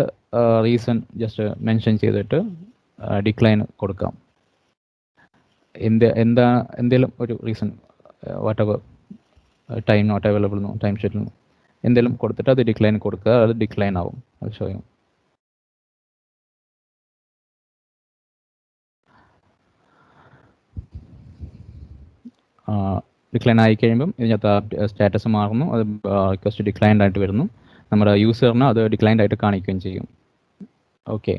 റീസൺ ജസ്റ്റ് മെൻഷൻ ചെയ്തിട്ട് ഡിക്ലൈൻ കൊടുക്കാം. എന്തെങ്കിലും ഒരു reason whatever time not available എന്നോ ടൈം ഷെഡ്യൂൾ എന്തെങ്കിലും കൊടുത്തിട്ട് അത് ഡിക്ലൈൻ കൊടുക്കുക. അത് ഡിക്ലൈൻ ആവും. അത് ഷോ ചെയ്യും. ഡിക്ലൈൻ ആയി കഴിയുമ്പം ഇതിനകത്ത് സ്റ്റാറ്റസ് മാറുന്നു. അത് റിക്വസ്റ്റ് ഡിക്ലൈൻഡ് ആയിട്ട് വരുന്നു. നമ്മുടെ യൂസറിന് അത് ഡിക്ലൈൻഡ് ആയിട്ട് കാണിക്കുകയും ചെയ്യും. ഓക്കെ,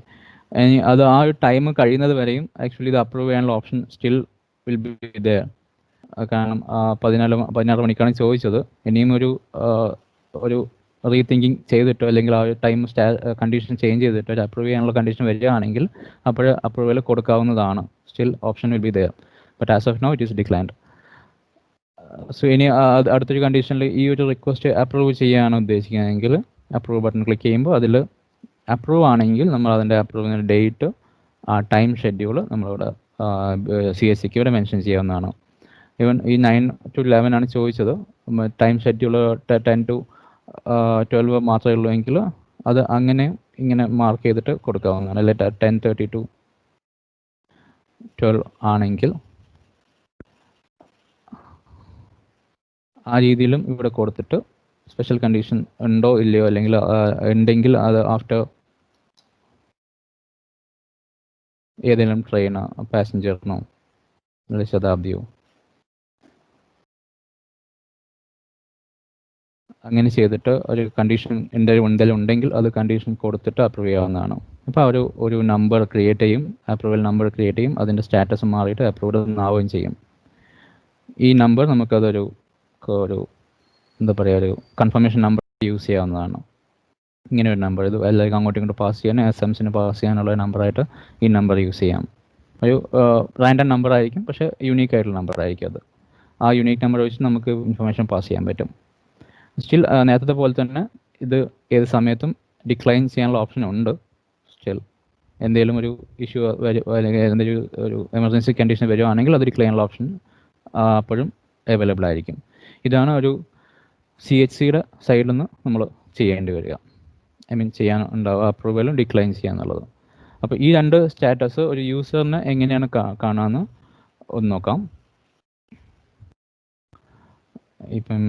അത് ആ ഒരു ടൈം കഴിയുന്നത് വരെയും ആക്ച്വലി ഇത് അപ്രൂവ് ചെയ്യാനുള്ള option still will be there. കാരണം 16 മണിക്കാണ് ചോദിച്ചത്. ഇനിയും ഒരു റീതിങ്കിങ് ചെയ്തിട്ടോ അല്ലെങ്കിൽ ആ ഒരു ടൈം കണ്ടീഷൻ ചേഞ്ച് ചെയ്തിട്ടോ ഒരു അപ്രൂവ് ചെയ്യാനുള്ള കണ്ടീഷൻ വരികയാണെങ്കിൽ അപ്പോൾ അപ്രൂവൽ കൊടുക്കാവുന്നതാണ്. Still option will be there. But as of now it is declined. So ഇനി അടുത്തൊരു കണ്ടീഷനിൽ ഈ ഒരു റിക്വസ്റ്റ് അപ്രൂവ് ചെയ്യാനാണ് ഉദ്ദേശിക്കുന്നതെങ്കിൽ അപ്രൂവ് ബട്ടൺ ക്ലിക്ക് ചെയ്യുമ്പോൾ അതിൽ അപ്രൂവ് ആണെങ്കിൽ നമ്മൾ അതിൻ്റെ അപ്രൂവിൻ്റെ ഡേറ്റ് ടൈം ഷെഡ്യൂൾ നമ്മളിവിടെ CHCക്ക് ഇവിടെ മെൻഷൻ ചെയ്യാവുന്നതാണ്. ഈവൻ ഈ 9 to 11 ആണ് ചോദിച്ചത്. ടൈം ഷെഡ്യൂൾ 10 to 12 മാത്രമേ ഉള്ളൂ എങ്കിൽ അത് അങ്ങനെ ഇങ്ങനെ മാർക്ക് ചെയ്തിട്ട് കൊടുക്കാവുന്നതാണ്. അല്ലെ 10:30 to 12 ആണെങ്കിൽ ആ രീതിയിലും ഇവിടെ കൊടുത്തിട്ട് സ്പെഷ്യൽ കണ്ടീഷൻ ഉണ്ടോ ഇല്ലയോ അല്ലെങ്കിൽ ഉണ്ടെങ്കിൽ അത് ആഫ്റ്റർ ഏതെങ്കിലും ട്രെയിനോ പാസഞ്ചറിനോ അല്ലെങ്കിൽ ശതാബ്ദിയോ അങ്ങനെ ചെയ്തിട്ട് ഒരു കണ്ടീഷൻ എന്തെങ്കിലും ഉണ്ടെങ്കിൽ അത് കണ്ടീഷൻ കൊടുത്തിട്ട് അപ്രൂവ് ചെയ്യാവുന്നതാണ്. അപ്പോൾ ഒരു നമ്പർ ക്രിയേറ്റ് ചെയ്യും, അപ്രൂവൽ നമ്പർ ക്രിയേറ്റ് ചെയ്യും. അതിൻ്റെ സ്റ്റാറ്റസ് മാറിയിട്ട് അപ്രൂവ്ഡ് ആവുകയും ചെയ്യും. ഈ നമ്പർ നമുക്കതൊരു എന്താ പറയുക, ഒരു കൺഫർമേഷൻ നമ്പർ യൂസ് ചെയ്യാവുന്നതാണ്. ഇങ്ങനെ ഒരു നമ്പർ ഇത് എല്ലാവർക്കും അങ്ങോട്ടും ഇങ്ങോട്ട് പാസ് ചെയ്യാൻ SMSന് പാസ് ചെയ്യാനുള്ള നമ്പറായിട്ട് ഈ നമ്പർ യൂസ് ചെയ്യാം. ഒരു റാൻഡം നമ്പർ ആയിരിക്കും, പക്ഷേ യൂണീക്ക് ആയിട്ടുള്ള നമ്പർ ആയിരിക്കും അത്. ആ യൂണീക്ക് നമ്പർ വെച്ച് നമുക്ക് ഇൻഫർമേഷൻ പാസ് ചെയ്യാൻ പറ്റും. സ്റ്റിൽ നേരത്തെ പോലെ തന്നെ ഇത് ഏത് സമയത്തും ഡിക്ലൈൻ ചെയ്യാനുള്ള ഓപ്ഷൻ ഉണ്ട്. സ്റ്റിൽ എന്തെങ്കിലും ഒരു ഇഷ്യൂ അല്ലെങ്കിൽ എന്തെങ്കിലും ഒരു എമർജൻസി കണ്ടീഷൻ വരുവാണെങ്കിൽ അത് ഡിക്ലൈൻ ചെയ്യാനുള്ള ഓപ്ഷൻ അപ്പോഴും അവൈലബിൾ ആയിരിക്കും. ഇതാണ് ഒരു CHCയുടെ സൈഡിൽ നിന്ന് നമ്മൾ ചെയ്യേണ്ടി വരിക. ഐ മീൻ ചെയ്യാൻ ഉണ്ടാവുക അപ്രൂവലും ഡിക്ലൈൻ ചെയ്യുക എന്നുള്ളത്. അപ്പോൾ ഈ രണ്ട് സ്റ്റാറ്റസ് ഒരു യൂസറിന് എങ്ങനെയാണ് കാണാമെന്ന് ഒന്ന് നോക്കാം. ഇപ്പം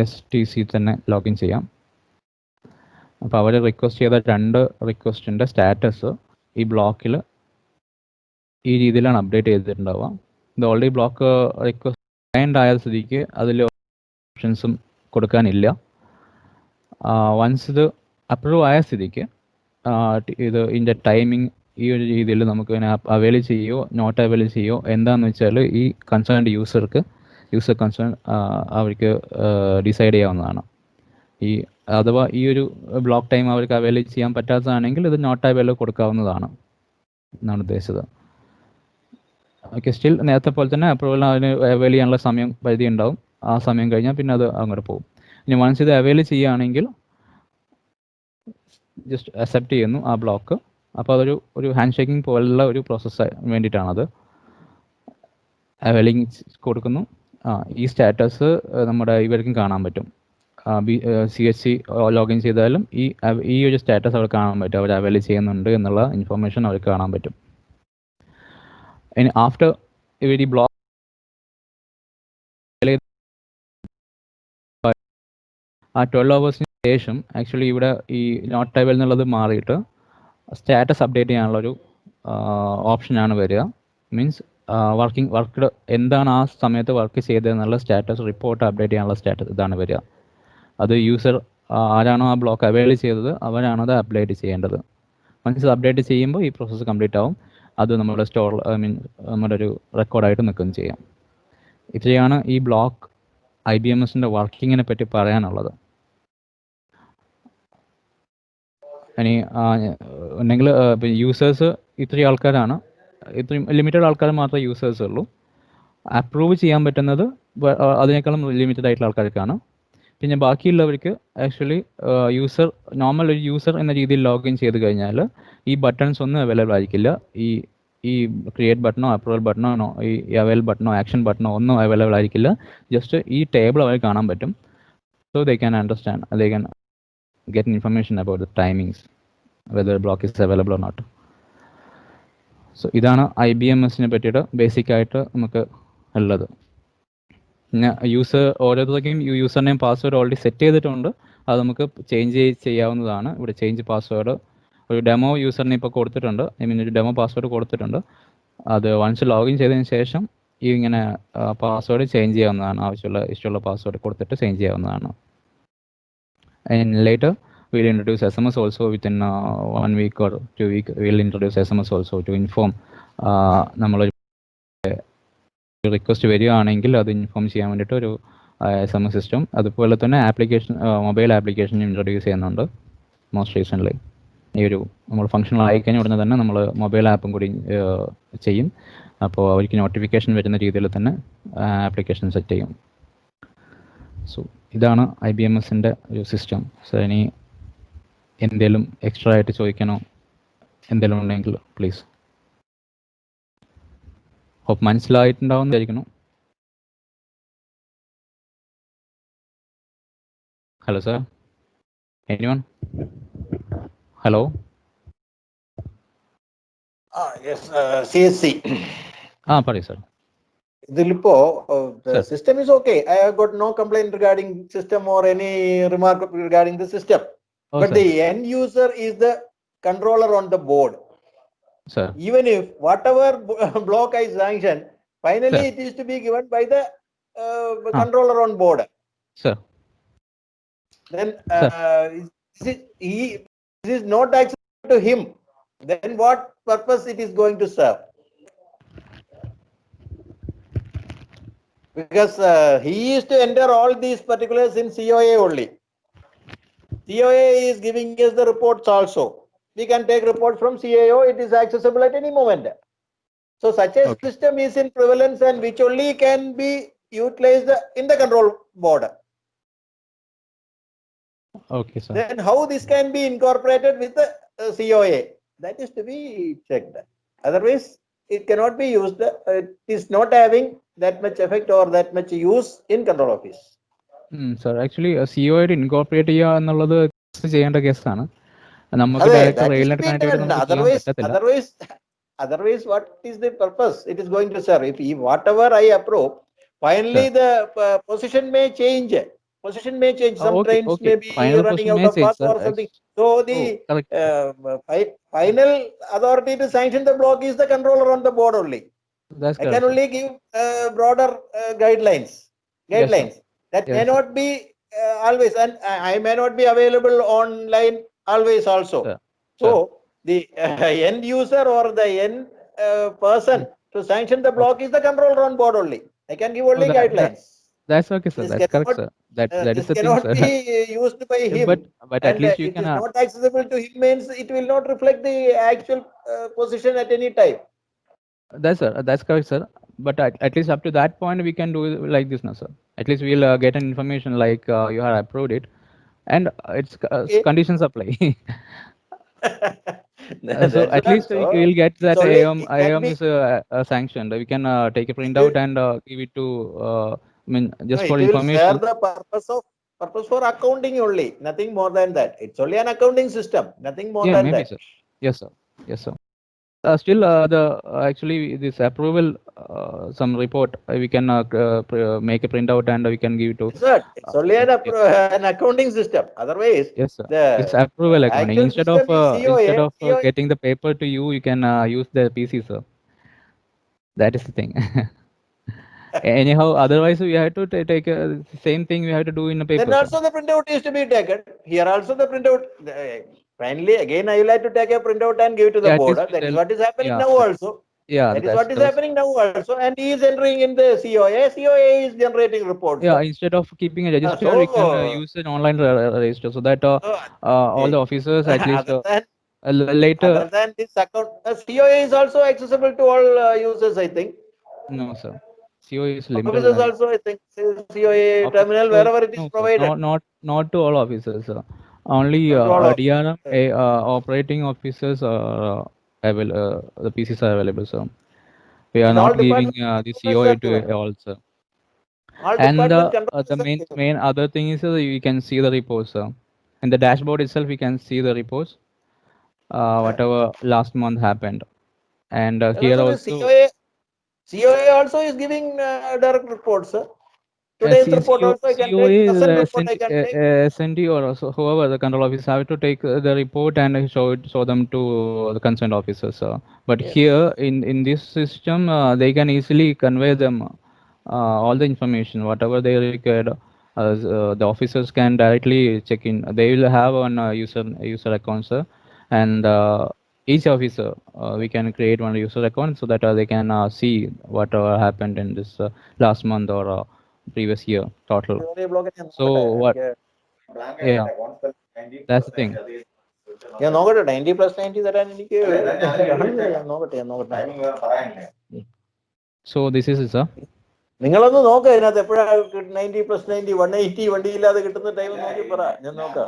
STC തന്നെ ലോഗിൻ ചെയ്യാം. അപ്പോൾ അവർ റിക്വസ്റ്റ് ചെയ്ത രണ്ട് റിക്വസ്റ്റിൻ്റെ സ്റ്റാറ്റസ് ഈ ബ്ലോക്കിൽ ഈ രീതിയിലാണ് അപ്ഡേറ്റ് ചെയ്തിട്ടുണ്ടാവുക. ഇത് ഓൾറെഡി ബ്ലോക്ക് റിക്വസ്റ്റ് ക്ലയൻ്റ് ആയ സ്ഥിതിക്ക് അതിൽ ഓപ്ഷൻസും കൊടുക്കാനില്ല. വൺസ് ഇത് അപ്രൂവ് ആയ സ്ഥിതിക്ക് ഇത് ഇതിൻ്റെ ടൈമിംഗ് ഈ ഒരു രീതിയിൽ നമുക്ക് ഇതിനെ അവൈൽ ചെയ്യുമോ നോട്ട് അവൈൽ ചെയ്യുമോ എന്താണെന്ന് വെച്ചാൽ ഈ കൺസേൺഡ് യൂസർ കൺസേൺ അവർക്ക് ഡിസൈഡ് ചെയ്യാവുന്നതാണ്. അഥവാ ഈ ഒരു ബ്ലോക്ക് ടൈം അവർക്ക് അവൈൽ ചെയ്യാൻ പറ്റാത്തതാണെങ്കിൽ ഇത് നോട്ട് അവൈൽ കൊടുക്കാവുന്നതാണ് എന്നാണ് ഉദ്ദേശിച്ചത്. ഓക്കെ, സ്റ്റിൽ നേരത്തെ പോലെ തന്നെ അപ്രൂവൽ അതിന് അവൈൽ ചെയ്യാനുള്ള സമയം പരിധി ഉണ്ടാവും. ആ സമയം കഴിഞ്ഞാൽ പിന്നെ അത് അങ്ങോട്ട് പോകും. ഇനി വൺസ് ഇത് അവൈൽ ചെയ്യുകയാണെങ്കിൽ ജസ്റ്റ് അക്സെപ്റ്റ് ചെയ്യുന്നു ആ ബ്ലോക്ക്. അപ്പോൾ അതൊരു ഹാൻഡ് ഷേക്കിംഗ് പോലുള്ള ഒരു പ്രോസസ്സ് വേണ്ടിയിട്ടാണത്. അവൈലിംഗ് കൊടുക്കുന്നു. ഈ സ്റ്റാറ്റസ് നമ്മുടെ ഇവർക്കും കാണാൻ പറ്റും. CHC ലോഗിൻ ചെയ്താലും ഈ ഒരു സ്റ്റാറ്റസ് അവർ കാണാൻ പറ്റും. അവർ അവൈൽ ചെയ്യുന്നുണ്ട് എന്നുള്ള ഇൻഫർമേഷൻ അവർക്ക് കാണാൻ പറ്റും. ഇനി ആഫ്റ്റർ ഇവർ ഈ ബ്ലോക്ക് ആ 12 hours ശേഷം ആക്ച്വലി ഇവിടെ ഈ നോട്ട് അവൈൽ എന്നുള്ളത് മാറിയിട്ട് സ്റ്റാറ്റസ് അപ്ഡേറ്റ് ചെയ്യാനുള്ളൊരു ഓപ്ഷനാണ് വരിക. മീൻസ് വർക്ക് എന്താണ് ആ സമയത്ത് വർക്ക് ചെയ്തതെന്നുള്ള സ്റ്റാറ്റസ് റിപ്പോർട്ട് അപ്ഡേറ്റ് ചെയ്യാനുള്ള സ്റ്റാറ്റസ് ഇതാണ് വരിക. അത് യൂസർ ആരാണോ ആ ബ്ലോക്ക് അവൈൽ ചെയ്തത് അവരാണത് അപ്ഡേറ്റ് ചെയ്യേണ്ടത്. വൺസ് അപ്ഡേറ്റ് ചെയ്യുമ്പോൾ ഈ പ്രോസസ്സ് കംപ്ലീറ്റ് ആവും. അത് നമ്മുടെ നമ്മുടെ ഒരു റെക്കോർഡായിട്ട് നിൽക്കുകയും ചെയ്യാം. ഇത്രയാണ് ഈ ബ്ലോക്ക് IBMSൻ്റെ വർക്കിങ്ങിനെ പറ്റി പറയാനുള്ളത്. ഇനി ഉണ്ടെങ്കിൽ യൂസേഴ്സ് ഇത്രയും ആൾക്കാരാണ്. ഇത്രയും ലിമിറ്റഡ് ആൾക്കാർ മാത്രമേ യൂസേഴ്സ് ഉള്ളൂ. അപ്രൂവ് ചെയ്യാൻ പറ്റുന്നത് അതിനേക്കാളും ലിമിറ്റഡ് ആയിട്ടുള്ള ആൾക്കാർക്കാണ്. പിന്നെ ബാക്കിയുള്ളവർക്ക് ആക്ച്വലി നോർമൽ ഒരു യൂസർ എന്ന രീതിയിൽ ലോഗിൻ ചെയ്ത് കഴിഞ്ഞാൽ ഈ ബട്ടൺസ് ഒന്നും അവൈലബിൾ ആയിരിക്കില്ല. ഈ ക്രിയേറ്റ് ബട്ടണോ അപ്രൂവൽ ബട്ടണോ ഈ അവൈൽ ബട്ടണോ ആക്ഷൻ ബട്ടണോ ഒന്നും അവൈലബിൾ ആയിരിക്കില്ല. ജസ്റ്റ് ഈ ടേബിൾ അവർ കാണാൻ പറ്റും. So they can understand, they can get information about the timings, whether block is available or not. So ഇതാണ് IBMSനെ പറ്റിയിട്ട് ബേസിക് ആയിട്ട് നമുക്ക് ഉള്ളത്. പിന്നെ ഓരോരുത്തർക്കും user name password already set ചെയ്തിട്ടുണ്ട്. അത് നമുക്ക് ചേഞ്ച് ചെയ്യാവുന്നതാണ്. ഇവിടെ ചേഞ്ച് പാസ്വേഡ് ഒരു ഡെമോ യൂസറിനെ ഇപ്പോൾ കൊടുത്തിട്ടുണ്ട്. ഒരു ഡെമോ പാസ്വേഡ് കൊടുത്തിട്ടുണ്ട്. അത് വൺസ് ലോഗിൻ ചെയ്തതിന് ശേഷം ഇങ്ങനെ പാസ്വേഡ് ചേഞ്ച് ചെയ്യാവുന്നതാണ്. ഇഷ്ടമുള്ള പാസ്വേഡ് കൊടുത്തിട്ട് ചേഞ്ച് ചെയ്യാവുന്നതാണ്. And later we'll introduce SMS also within 1 week or 2 weeks. We'll introduce SMS also to inform നമ്മളൊരു റിക്വസ്റ്റ് വരികയാണെങ്കിൽ അത് ഇൻഫോം ചെയ്യാൻ വേണ്ടിയിട്ട് ഒരു SMS സിസ്റ്റം. അതുപോലെ തന്നെ മൊബൈൽ ആപ്ലിക്കേഷൻ ഇൻട്രൊഡ്യൂസ് ചെയ്യുന്നുണ്ട് മോസ്റ്റ് റീസെൻ്റ്ലി. ഈ ഒരു നമ്മൾ ഫംഗ്ഷണൽ ആയിക്കഴിഞ്ഞ ഉടനെ തന്നെ നമ്മൾ മൊബൈൽ ആപ്പും കൂടി ചെയ്യും. അപ്പോൾ അവർക്ക് നോട്ടിഫിക്കേഷൻ വരുന്ന രീതിയിൽ തന്നെ ആപ്ലിക്കേഷൻ സെറ്റ് ചെയ്യും. സോ ഇതാണ് IBMSൻ്റെ ഒരു സിസ്റ്റം. സോ ഇനി എന്തെങ്കിലും എക്സ്ട്രാ ആയിട്ട് ചോദിക്കണോ എന്തെങ്കിലും ഉണ്ടെങ്കിൽ പ്ലീസ്. ഹോപ്പ് മനസ്സിലായിട്ടുണ്ടാവും വിചാരിക്കുന്നു. Hello sir, anyone? Hello. CSC. പറയൂ sir. The system is okay. I have got no complaint regarding system or any remark regarding the system. But the end user is the controller on the board. Sir. Even if whatever block I sanction, finally Sir. it is to be given by the controller on board. Sir. Then this is not accessible to him. Then what purpose it is going to serve? Because he is to enter all these particulars in COA only. COA is giving us the reports also. We can take reports from CAO. It is accessible at any moment. So such a system is in prevalence and which only can be utilized in the control board. Okay, sir. Then how this can be incorporated with the COA? That is to be checked. Otherwise, it cannot be used. It is not having that much effect or that much use in control office. Sir actually CO ആയിട്ട് incorporate ചെയ്യുക എന്നുള്ളത് ചെയ്യേണ്ട കേസാണ്. നമുക്ക് Ade, direct that is to റെയിലിനായിട്ട് be connect ചെയ്തിട്ട് done. നമുക്ക് ചെയ്യാൻ പറ്റത്തില്ല. Otherwise, what is the purpose it is going to serve? If whatever I approve, finally the position may change. Position may change. Some Okay, trains okay. may be Final running position out may of change, path sir. or something. So the Correct. final authority to sanction the block is the controller on the board only. That's I correct, can sir. only give broader guidelines. Yes, sir. That may Yes, sir. not be always, and I may not be available online always also. Sir. So Sir. the end user or the end person to sanction the block is the controller on board only. I can give only guidelines. That's okay, sir. This That's correct, cannot sir. That is this the thing, cannot sir. be used by him. But at And least you it can. is not accessible to him means it will not reflect the actual position at any time. That's correct, sir. But at least up to that point, we can do it like this now, sir. At least we'll get an information like you have approved it, and its Okay. conditions apply. So That's at what. least So we'll get it's that only AOM it can be. is sanctioned. We can take a It printout will, and give it to. I mean, no, just it for will serve information. the purpose for accounting only. Nothing more than that. It's only an accounting system. Nothing more Yeah, than maybe, that. sir. Yes, sir. Yes, sir. Still, actually this approval, some report we can make a printout and we can give it to. It's not. It's only Yeah. an accounting system. Otherwise, Yes, sir. It's the approval accounting. actual system is Instead COA. of getting the paper to you, you can use the PC, sir. That is the thing. Anyhow, otherwise we have to take same thing we have to do in a paper, Then sir. also the printout is to be taken. Here also the printout. Finally, again, I will have to take a printout and give it to the Yeah, at board. least we That is tell. what is happening Yeah, now also. yeah, That is what is that's happening now also. And he is entering in the COA. COA is generating reports. yeah. Instead of keeping a register, we can So, use an online register so that so, all the officers at least later. other than this account, COA is also accessible to all users, I think. No, sir. CO is limited. Officers also, I think, COA terminal, Officers, wherever it is no, sir. provided. Not to all officers, sir. Only Not to all of DRM operating officers are the PCs are available, sir. We are in all not giving departments, the controllers COA are to given. all, sir. All And department the controllers are given. main other thing is you can see the reports, sir. In the dashboard itself, we can see the reports, whatever last month happened. And And here also the also, COA also is giving direct reports. Today's report also I can take. COA is Present report I can take. SND or also whoever the control officer have to take the report and show them to the concerned officers. But Yes. here in this system, they can easily convey them all the information, whatever they required. The officers can directly check in. They will have an user account, sir, and each officer we can create one user account so that they can see whatever happened in this last month or previous year total. So what? Yeah, that's the thing. ഞാൻ നോക്കട്ടെ 90+90 തരാൻ എനിക്ക് ഞാൻ നോക്കട്ടെ. So this is it, sir. നിങ്ങളൊന്ന് നോക്ക് അതിനകത്ത് എപ്പോഴാണ് 90+90 180 വണ്ടിയില്ലാതെ കിട്ടുന്ന ടൈം നോക്കി പറ, ഞാൻ നോക്കാം.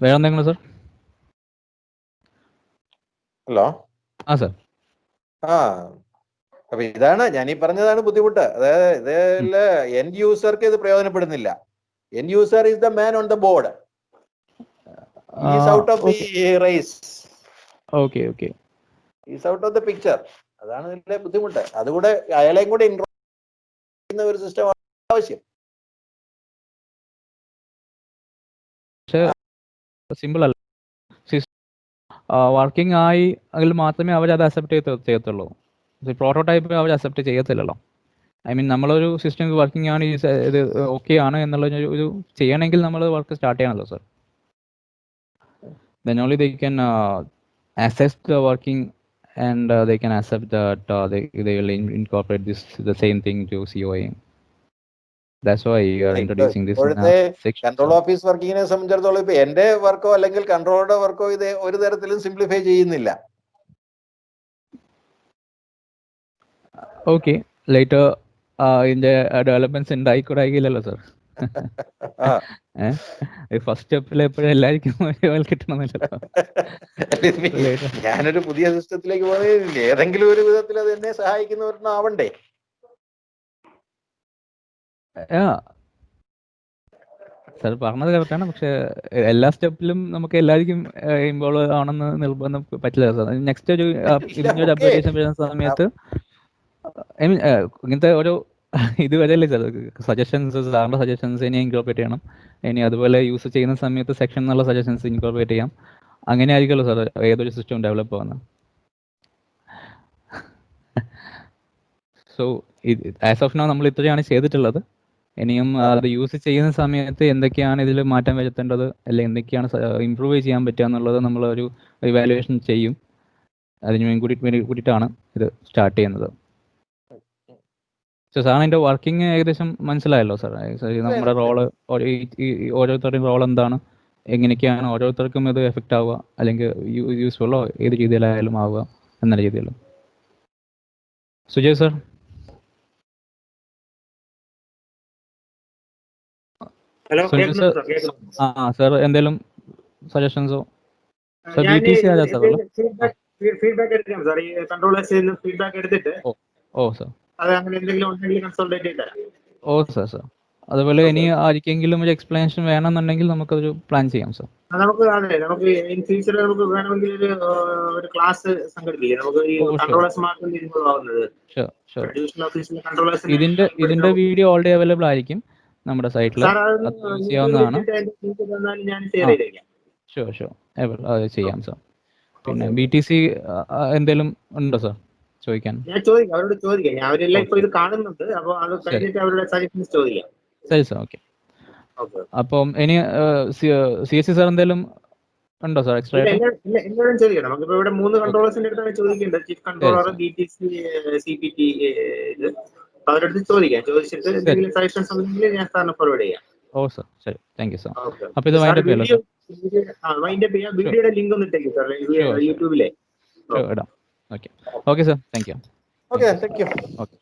വേറെ എന്തെങ്കിലും, സർ? ഹലോ. സർ. അപ്പൊ ഇതാണ് ഞാൻ ഈ പറഞ്ഞതാണ് ബുദ്ധിമുട്ട്. അതായത് ഇതില് എൻഡ് യൂസർക്ക് ഇത് പ്രയോജനപ്പെടുന്നില്ല. End user is the man on the board. Is out of the race. Okay. Is out of the picture. അതാണ് ഇതിലെ ബുദ്ധിമുട്ട്. അതുകൂടെ അയാളെയും കൂടെ ഇൻവോൾവ് ചെയ്യുന്ന ഒരു സിസ്റ്റം ആവശ്യം. സിമ്പിൾ അല്ല. വർക്കിംഗ് ആയി അതിൽ മാത്രമേ അവർ അത് അക്സെപ്റ്റ് ചെയ്യത്തുള്ളൂ. പ്രോട്ടോടൈപ്പ് അവർ അക്സെപ്റ്റ് ചെയ്യത്തില്ലല്ലോ. ഐ മീൻ നമ്മളൊരു സിസ്റ്റം വർക്കിംഗ് ആണ്, ഇത് ഓക്കെ ആണ് എന്നുള്ള ഒരു ചെയ്യണമെങ്കിൽ നമ്മൾ വർക്ക് സ്റ്റാർട്ട് ചെയ്യണമല്ലോ, sir. Then only they can assess the working and they can accept that they will incorporate the same thing to COA. That's why you are introducing this section. Control office വർക്കിങ്ങിനെ സംബന്ധിച്ചിടത്തോളം ഇപ്പൊ എന്റെ വർക്കോ അല്ലെങ്കിൽ കൺട്രോളുടെ വർക്കോ ഇത് ഒരു തരത്തിലും simplify ചെയ്യുന്നില്ല. Okay, later in the developments ഉണ്ടായിക്കൂടായില്ലല്ലോ, സർ. ഫസ്റ്റ് സ്റ്റെപ്പിൽ എപ്പോഴും എല്ലാവർക്കും ഒരേപോലെ കിട്ടണമെന്നില്ലല്ലോ. ഞാനൊരു പുതിയ സിസ്റ്റത്തിലേക്ക് പോകുന്നത് ഏതെങ്കിലും ഒരു വിധത്തിൽ അത് എന്നെ സഹായിക്കുന്നവരെണ്ണം ആവണ്ടേ. സാർ പറഞ്ഞത് കറക്റ്റാണ്. പക്ഷെ എല്ലാ സ്റ്റെപ്പിലും നമുക്ക് എല്ലാവർക്കും ഇൻവോൾവ് ആവണമെന്ന് നിർബന്ധം പറ്റില്ല സാർ. നെക്സ്റ്റ് ഒരു ഇതിന്റെ ഒരു അപ്ഡേഷൻ വരുന്ന സമയത്ത് ഐ മീൻ ഇങ്ങനത്തെ ഒരു ഇതുവരെ അല്ലേ സാർ സജഷൻസ്, സാറിന്റെ സജഷൻസ് ഇനി ഇൻകോർപ്പറേറ്റ് ചെയ്യണം. ഇനി അതുപോലെ യൂസ് ചെയ്യുന്ന സമയത്ത് സെക്ഷൻ എന്നുള്ള സജഷൻസ് ഇൻകോർപ്പറേറ്റ് ചെയ്യാം. അങ്ങനെ ആയിരിക്കുമല്ലോ സാർ ഏതൊരു സിസ്റ്റം ഡെവലപ്പ് ആവുന്നത്. സോ ആസ് ഓഫ് നൗ നമ്മൾ ഇത്രയാണ് ചെയ്തിട്ടുള്ളത്. ഇനിയും അത് യൂസ് ചെയ്യുന്ന സമയത്ത് എന്തൊക്കെയാണ് ഇതിൽ മാറ്റം വരുത്തേണ്ടത്, അല്ലെങ്കിൽ എന്തൊക്കെയാണ് ഇമ്പ്രൂവ് ചെയ്യാൻ പറ്റുക എന്നുള്ളത് നമ്മൾ ഒരു ഇവാലുവേഷൻ ചെയ്യും. അതിന് കൂടിയിട്ടാണ് ഇത് സ്റ്റാർട്ട് ചെയ്യുന്നത്. സോ സാറിന് അതിൻ്റെ വർക്കിംഗ് ഏകദേശം മനസ്സിലായല്ലോ സാർ? നമ്മുടെ റോള്, ഓരോരുത്തരുടെയും റോൾ എന്താണ്, എങ്ങനെയൊക്കെയാണ് ഓരോരുത്തർക്കും ഇത് എഫക്റ്റ് ആവുക, അല്ലെങ്കിൽ യൂസ്ഫുള്ളോ ഏത് രീതിയിലായാലും ആവുക എന്ന രീതിയിൽ. സുജയ് സാർ? സാർ എന്തെങ്കിലും സജഷൻസോ? ഫീഡ്ബാക്ക് എടുക്കാം സാർ. ഈ കൺട്രോളേഴ്സിൽ നിന്ന് ഫീഡ്ബാക്ക് എടുത്തിട്ട് അത് അങ്ങനെ എന്തെങ്കിലും ഉണ്ടെങ്കിൽ കൺസൾട്ടേറ്റ് ചെയ്താൽ. ഓ സാർ. അതുപോലെ ഇനി ആർക്കെങ്കിലും ഒരു എക്സ്പ്ലനേഷൻ വേണമെന്നുണ്ടെങ്കിൽ നമുക്കൊരു പ്ലാൻ ചെയ്യാം സാർ. നമുക്ക് ഇൻ ഫ്യൂച്ചർ നമുക്ക് വേണമെങ്കിൽ ഒരു ക്ലാസ് സംഘടിപ്പിക്കാം. നമുക്ക് ഈ കൺട്രോളേഴ്സ് മാത്രം ഇൻവോൾവ് ആവുന്നത്. ഇതിന്റെ വീഡിയോ ഓൾറെഡി അവൈലബിൾ ആയിരിക്കും നമ്മുടെ സൈറ്റിൽ. ചെയ്യാവുന്നതാണ്. ഷുവർ അത് ചെയ്യാം സാർ. പിന്നെ BTC എന്തെങ്കിലും ഉണ്ടോ സാർ ചോദിക്കാൻ? ഞാൻ ചോദിക്കാം, അവരോട് ചോദിക്കാം. അവരെല്ലാം ഇപ്പൊ ഇത് കാണുന്നുണ്ട്. അപ്പോൾ അത് കഴിഞ്ഞിട്ട് അവരുടെ സജഷൻസ് ചോദിക്കാം. ശരി സാർ. ഓക്കെ. അപ്പം ഇനി CSC സാർ എന്തെങ്കിലും ഉണ്ടോ സാർ എക്സ്ട്രാ? എല്ലാവരും ചോദിക്കണം. നമുക്കിപ്പോ ഇവിടെ 3 കൺട്രോളേഴ്സിന്റെ അടുത്താണ് ചോദിക്കേണ്ടത്. Chief controller, BTC, CPT. ഇത് അവരടുത്ത് ചോദിക്കാം. ചോദിച്ചിട്ട് എന്തെങ്കിലും സജഷൻസ് ഉണ്ടെങ്കിൽ ഞാൻ സാറിന് ഫോർവേഡ് ചെയ്യാം. ഓ സാർ, ശരി. Thank you sir. അപ്പൊ ഇത് വൈൻഡപ്പ് ചെയ്യാം. വീഡിയോയുടെ ലിങ്ക് ഒന്ന് ഇട്ടേക്ക് സാർ യൂട്യൂബിലെ. ഇടാം. Okay sir, thank you. Okay, thank you. Okay.